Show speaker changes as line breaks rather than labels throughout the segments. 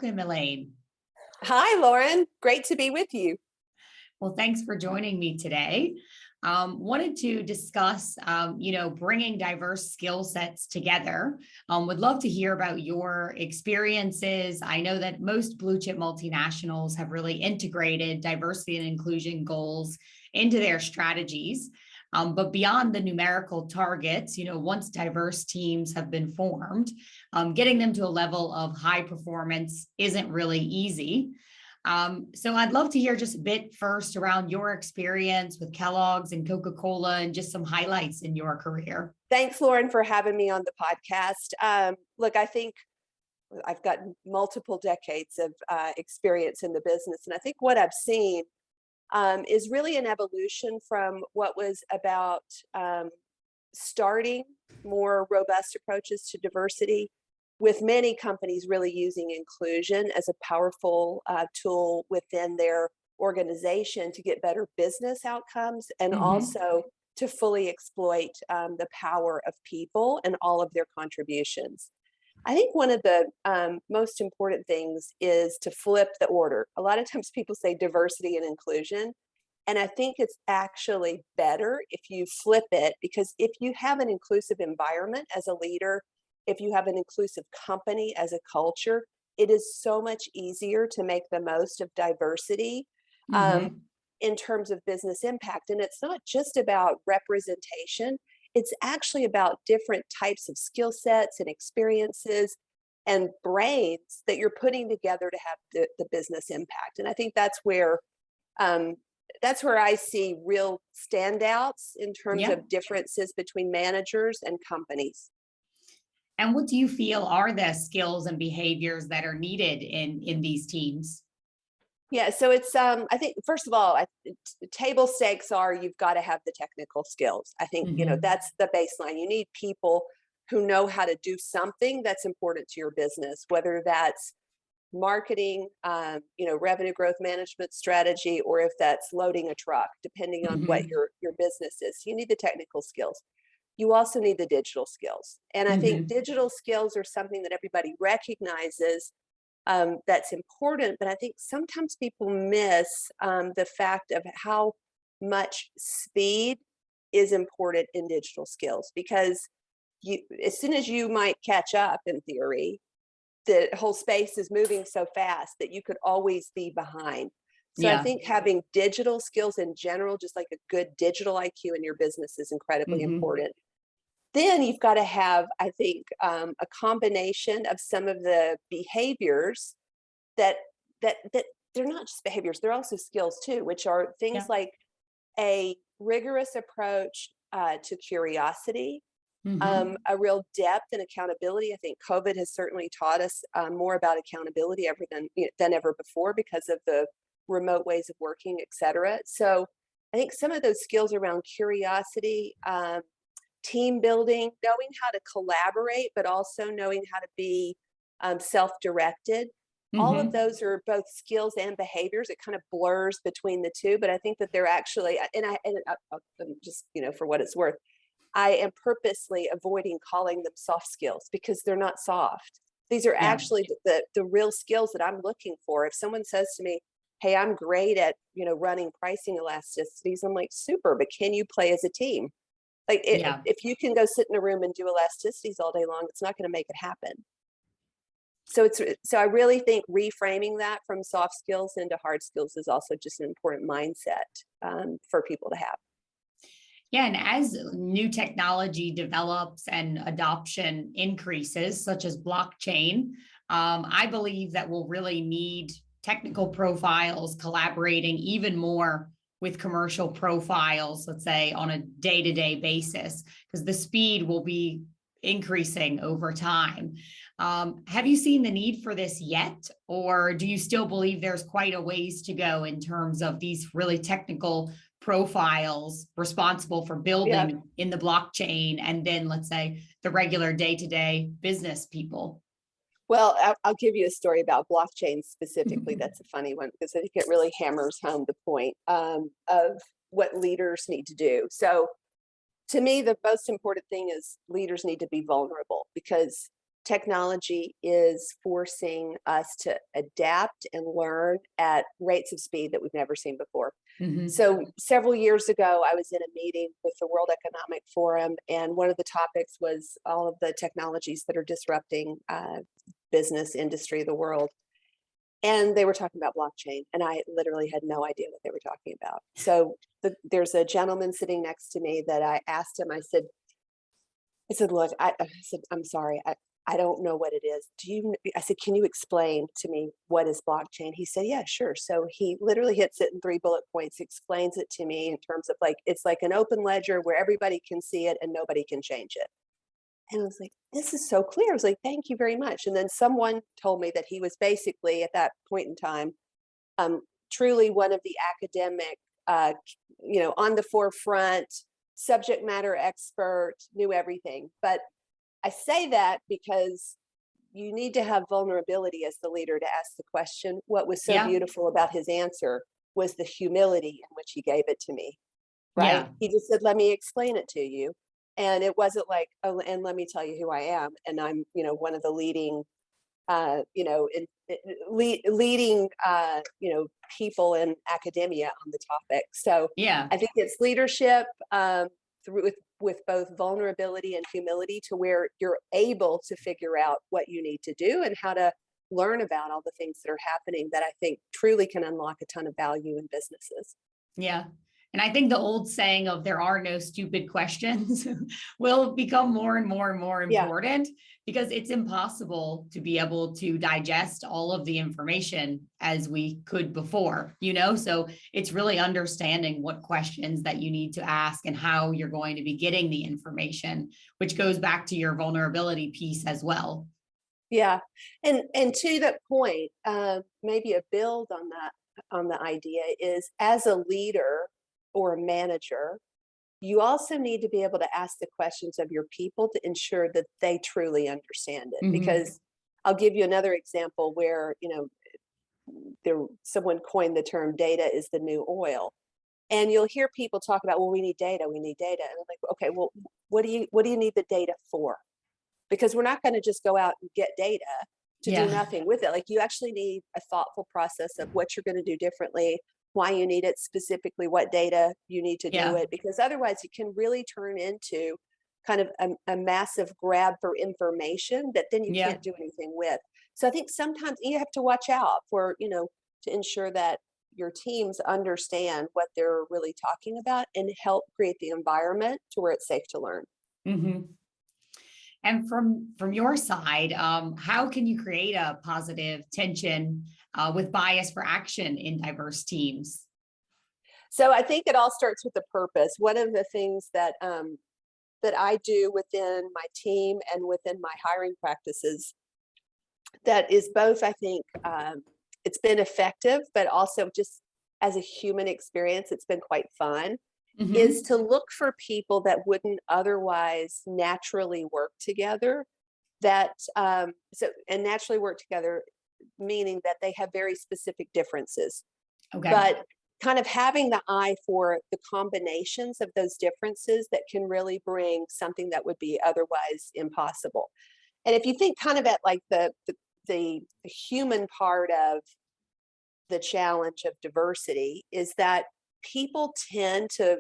welcome, Elaine.
Hi, Lauren. Great to be with you.
Well, thanks for joining me today. Wanted to discuss, bringing diverse skill sets together. Would love to hear about your experiences. I know that most blue chip multinationals have really integrated diversity and inclusion goals into their strategies. But beyond the numerical targets, once diverse teams have been formed, getting them to a level of high performance isn't really easy. So I'd love to hear just a bit first around your experience with Kellogg's and Coca-Cola and just some highlights in your career.
Thanks, Lauren, for having me on the podcast. Look, I think I've got multiple decades of experience in the business, and I think what I've seen is really an evolution from what was about starting more robust approaches to diversity, with many companies really using inclusion as a powerful tool within their organization to get better business outcomes and also to fully exploit the power of people and all of their contributions. I think one of the most important things is to flip the order. A lot of times people say diversity and inclusion, and I think it's actually better if you flip it, because if you have an inclusive environment as a leader, if you have an inclusive company as a culture, it is so much easier to make the most of diversity in terms of business impact. And it's not just about representation, it's actually about different types of skill sets and experiences and brains that you're putting together to have the business impact. And I think that's where I see real standouts in terms of differences between managers and companies.
And what do you feel are the skills and behaviors that are needed in these teams?
Yeah, so it's I think first of all, table stakes are you've got to have the technical skills. I think that's the baseline. You need people who know how to do something that's important to your business, whether that's marketing, revenue growth management strategy, or if that's loading a truck, depending on what your business is. You need the technical skills. You also need the digital skills. And I think digital skills are something that everybody recognizes that's important, but I think sometimes people miss the fact of how much speed is important in digital skills, because as soon as you might catch up in theory, the whole space is moving so fast that you could always be behind. So I think having digital skills in general, just like a good digital IQ in your business, is incredibly important. Then you've got to have, I think, a combination of some of the behaviors that they're not just behaviors, they're also skills too, which are things like a rigorous approach to curiosity, a real depth and accountability. I think COVID has certainly taught us more about accountability than ever before because of the remote ways of working, et cetera. So I think some of those skills around curiosity, team building, knowing how to collaborate, but also knowing how to be self-directed. All of those are both skills and behaviors. It kind of blurs between the two, but I think that they're actually, and just, for what it's worth, I am purposely avoiding calling them soft skills because they're not soft. These are actually the real skills that I'm looking for. If someone says to me, hey, I'm great at, running pricing elasticities, I'm like, super, but can you play as a team? Like if you can go sit in a room and do elasticities all day long, it's not going to make it happen. So I really think reframing that from soft skills into hard skills is also just an important mindset for people to have.
Yeah, and as new technology develops and adoption increases, such as blockchain, I believe that we'll really need technical profiles collaborating even more with commercial profiles, let's say on a day-to-day basis, because the speed will be increasing over time. Have you seen the need for this yet? Or do you still believe there's quite a ways to go in terms of these really technical profiles responsible for building in the blockchain and then, let's say, the regular day-to-day business people?
Well, I'll give you a story about blockchain specifically. That's a funny one because I think it really hammers home the point of what leaders need to do. So to me, the most important thing is leaders need to be vulnerable, because technology is forcing us to adapt and learn at rates of speed that we've never seen before.
Mhm.
So several years ago, I was in a meeting with the World Economic Forum, and one of the topics was all of the technologies that are disrupting business, industry, the world. And they were talking about blockchain, and I literally had no idea what they were talking about. So there's a gentleman sitting next to me that I asked him, I said, look, I said, I'm sorry, I don't know what it is. I said, can you explain to me what is blockchain? He said, yeah, sure. So he literally hits it in 3 bullet points, explains it to me in terms of like, it's like an open ledger where everybody can see it and nobody can change it. And I was like, this is so clear. I was like, thank you very much. And then someone told me that he was basically at that point in time, truly one of the academic, on the forefront, subject matter expert, knew everything. But I say that because you need to have vulnerability as the leader to ask the question. What was so
Yeah.
beautiful about his answer was the humility in which he gave it to me, right?
Yeah.
He just said, let me explain it to you. And it wasn't like, oh, and let me tell you who I am. And I'm, one of the leading, leading, people in academia on the topic. So
Yeah.
I think it's leadership through with both vulnerability and humility to where you're able to figure out what you need to do and how to learn about all the things that are happening that I think truly can unlock a ton of value in businesses.
Yeah. And I think the old saying of there are no stupid questions will become more and more and more
Yeah.
important because it's impossible to be able to digest all of the information as we could before, So it's really understanding what questions that you need to ask and how you're going to be getting the information, which goes back to your vulnerability piece as well.
Yeah. And to that point, maybe a build on the idea is as a leader or a manager, you also need to be able to ask the questions of your people to ensure that they truly understand it.
Mhm.
Because I'll give you another example where, someone coined the term data is the new oil. And you'll hear people talk about, well, we need data, we need data. And I'm like, okay, well, what do you need the data for? Because we're not going to just go out and get data to do
Yeah.
nothing with it. Like you actually need a thoughtful process of what you're going to do differently, why you need it specifically, what data you need to do
Yeah.
it, because otherwise it can really turn into kind of a massive grab for information that then you
Yeah.
can't do anything with. So I think sometimes you have to watch out for, to ensure that your teams understand what they're really talking about and help create the environment to where it's safe to learn.
Mhm. And from your side, how can you create a positive tension with bias for action in diverse teams?
So I think it all starts with the purpose. One of the things that I do within my team and within my hiring practices that is both, I think, it's been effective, but also just as a human experience, it's been quite fun, is
Hmm.
to look for people that wouldn't otherwise naturally work together. And naturally work together, meaning that they have very specific differences,
Okay.
but kind of having the eye for the combinations of those differences that can really bring something that would be otherwise impossible. And if you think kind of at like the human part of the challenge of diversity is that people tend to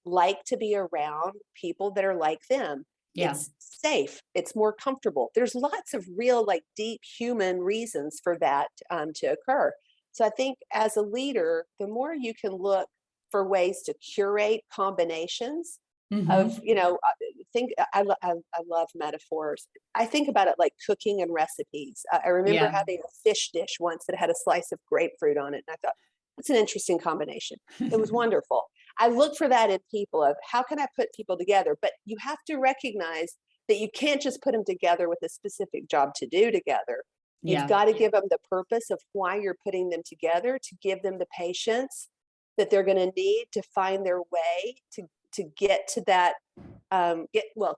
like to be around people that are like them.
Yeah.
It's safe, it's more comfortable. There's lots of real, like deep human reasons for that to occur. So I think as a leader, the more you can look for ways to curate combinations of,
Hmm.
I love metaphors. I think about it like cooking and recipes. I remember
Yeah.
having a fish dish once that had a slice of grapefruit on it. And I thought, that's an interesting combination. It was wonderful. I look for that in people of how can I put people together? But you have to recognize that you can't just put them together with a specific job to do together. You've
Yeah.
got to give them the purpose of why you're putting them together, to give them the patience that they're going to need to find their way to get to that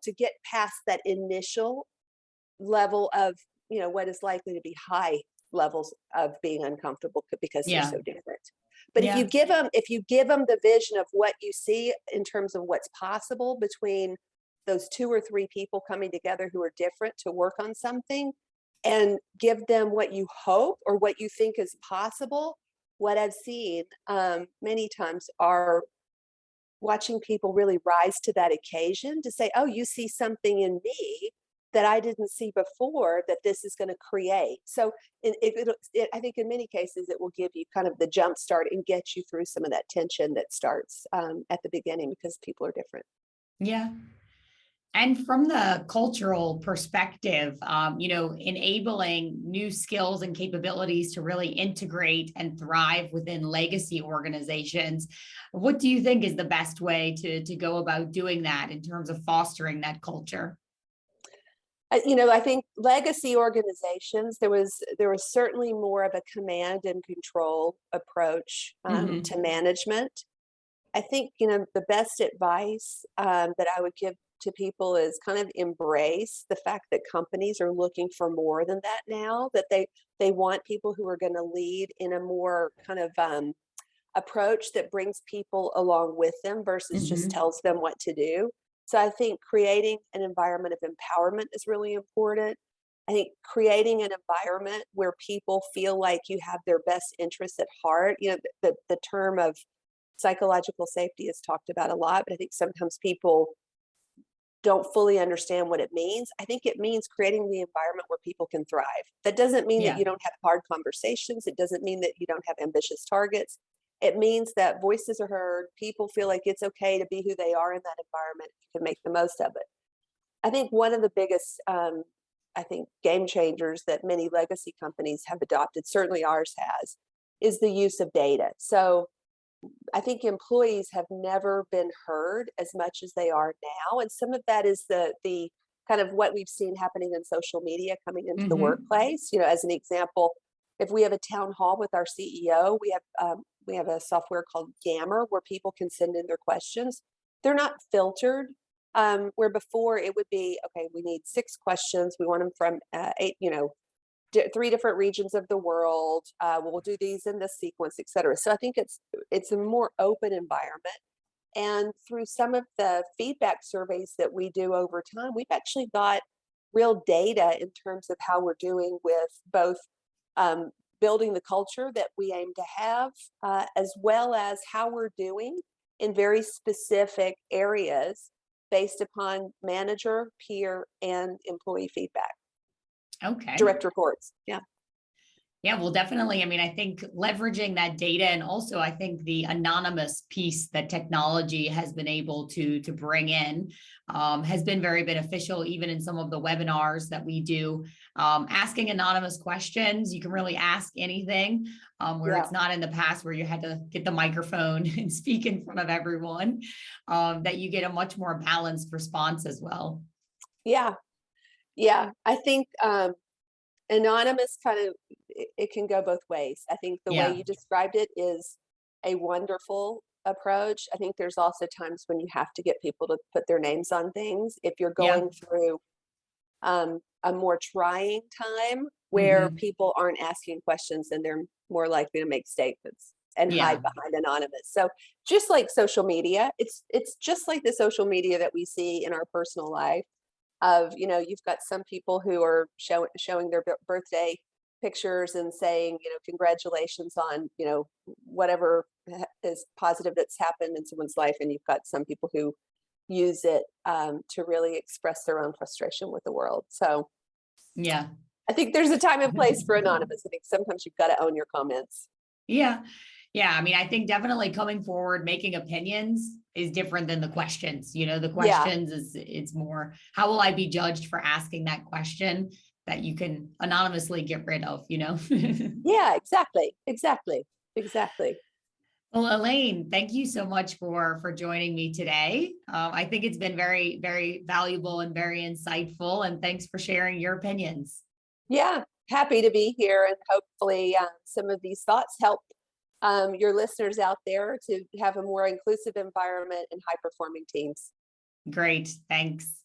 to get past that initial level of what is likely to be high levels of being uncomfortable because they're
Yeah.
so different. But
Yeah.
if you give them the vision of what you see in terms of what's possible between those 2 or 3 people coming together who are different to work on something, and give them what you hope or what you think is possible. What I've seen many times are watching people really rise to that occasion to say, oh, you see something in me that I didn't see before that this is going to create. So I think in many cases, it will give you kind of the jump start and get you through some of that tension that starts at the beginning because people are different.
Yeah. And from the cultural perspective, enabling new skills and capabilities to really integrate and thrive within legacy organizations, what do you think is the best way to go about doing that in terms of fostering that culture?
I think legacy organizations, there was certainly more of a command and control approach
Hmm.
to management. I think, the best advice that I would give to people is kind of embrace the fact that companies are looking for more than that now, that they want people who are going to lead in a more kind of approach that brings people along with them versus just
Hmm.
tells them what to do. So I think creating an environment of empowerment is really important. I think creating an environment where people feel like you have their best interests at heart, the term of psychological safety is talked about a lot, but I think sometimes people don't fully understand what it means. I think it means creating the environment where people can thrive. That doesn't mean that
Yeah.
you don't have hard conversations. It doesn't mean that you don't have ambitious targets. It means that voices are heard. People feel like it's okay to be who they are in that environment. You can make the most of it. I think one of the biggest, game changers that many legacy companies have adopted, certainly ours has, is the use of data. So I think employees have never been heard as much as they are now, and some of that is the kind of what we've seen happening in social media coming into the
Hmm.
workplace. As an example, if we have a town hall with our CEO, we have a software called Yammer where people can send in their questions. They're not filtered. Where before it would be, okay, we need 6 questions. We want them from 8, 3 different regions of the world. We'll do these in this sequence, et cetera. So I think it's a more open environment. And through some of the feedback surveys that we do over time, we've actually got real data in terms of how we're doing with both building the culture that we aim to have, as well as how we're doing in very specific areas based upon manager, peer, and employee feedback,
Okay.
direct reports. Yeah.
Yeah, well, definitely. I mean, I think leveraging that data, and also I think the anonymous piece that technology has been able to bring in has been very beneficial, even in some of the webinars that we do. Asking anonymous questions, you can really ask anything, where
Yeah.
it's not in the past where you had to get the microphone and speak in front of everyone. That you get a much more balanced response as well.
Yeah. Yeah. I think anonymous kind of it can go both ways. I think the way
Yeah.
you described it is a wonderful approach. I think there's also times when you have to get people to put their names on things if you're
Yeah.
going through a more trying time where
Hmm.
people aren't asking questions and they're more likely to make statements and hide
Yeah.
behind anonymous. So just like social media, it's just like the social media that we see in our personal life of, you've got some people who are showing their birthday pictures and saying, congratulations on, whatever is positive that's happened in someone's life. And you've got some people who use it to really express their own frustration with the world. So
Yeah.
I think there's a time and place for anonymous. I think sometimes you've got to own your comments.
Yeah. Yeah. I mean, I think definitely coming forward, making opinions is different than the questions. The
Yeah,
questions it's more, how will I be judged for asking that question that you can anonymously get rid of?
yeah, exactly.
Well, Elaine, thank you so much for joining me today. I think it's been very, very valuable and very insightful. And thanks for sharing your opinions.
Yeah, happy to be here, and hopefully some of these thoughts help your listeners out there to have a more inclusive environment and high performing teams.
Great. Thanks.